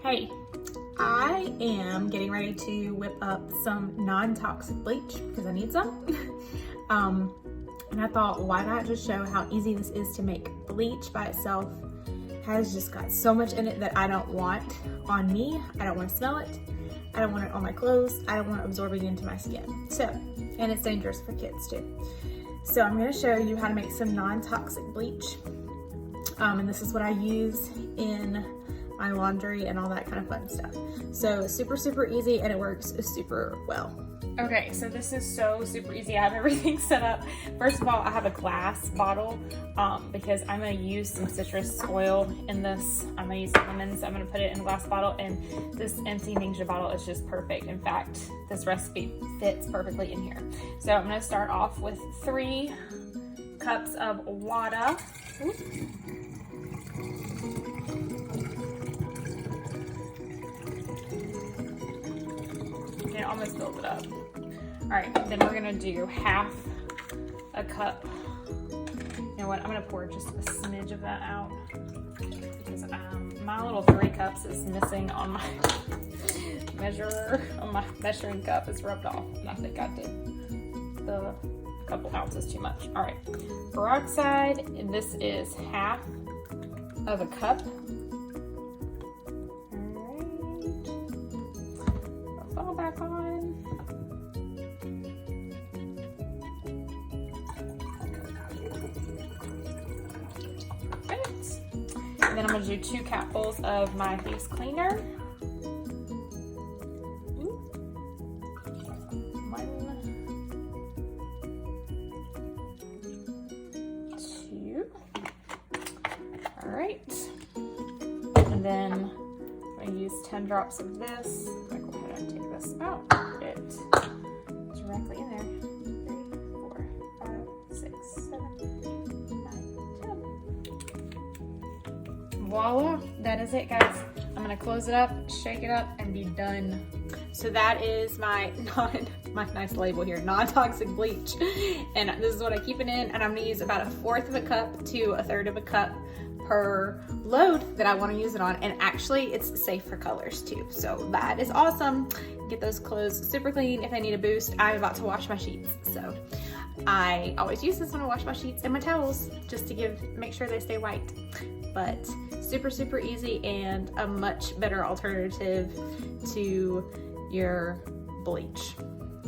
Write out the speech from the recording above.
Hey, I am getting ready to whip up some non-toxic bleach because I need some. And I thought, why not just show how easy this is to make. Bleach by itself has just got so much in it that I don't want on me. I don't want to smell it. I don't want it on my clothes. I don't want it absorbing into my skin. So, and it's dangerous for kids too. So I'm going to show you how to make some non-toxic bleach. And this is what I use in my laundry and all that kind of fun stuff. So super, super easy, and it works super well. Okay, so this is so super easy. I have everything set up. First of all, I have a glass bottle because I'm going to use some citrus oil in this. I'm going to use lemons. I'm going to put it in a glass bottle, and this empty Ningxia bottle is just perfect. In fact, this recipe fits perfectly in here. So I'm going to start off with 3 cups of water. It almost fills it up. All right, then we're gonna do half a cup. You know what, I'm gonna pour just a smidge of that out because my little 3 cups is missing on my my measuring cup. It's rubbed off, and I think I did the couple ounces too much. All right, peroxide, and this is half of a cup. Back on. Perfect. And then I'm going to do 2 capfuls of my face cleaner. 1, 2. All right. And then I'm going to use 10 drops of this. I'm going to go ahead and take this out. Put it directly in there. 3, 4, 5, 6, 7, 8, 9, 10. Voila, that is it, guys. I'm going to close it up, shake it up, and be done. So that is my nice label here, non-toxic bleach. And this is what I keep it in, and I'm gonna use about 1/4 of a cup to 1/3 of a cup per load that I want to use it on. And actually it's safe for colors too, so that is awesome. Get those clothes super clean if I need a boost. I'm about to wash my sheets, so I always use this when I wash my sheets and my towels just to make sure they stay white. But super, super easy and a much better alternative to your bleach.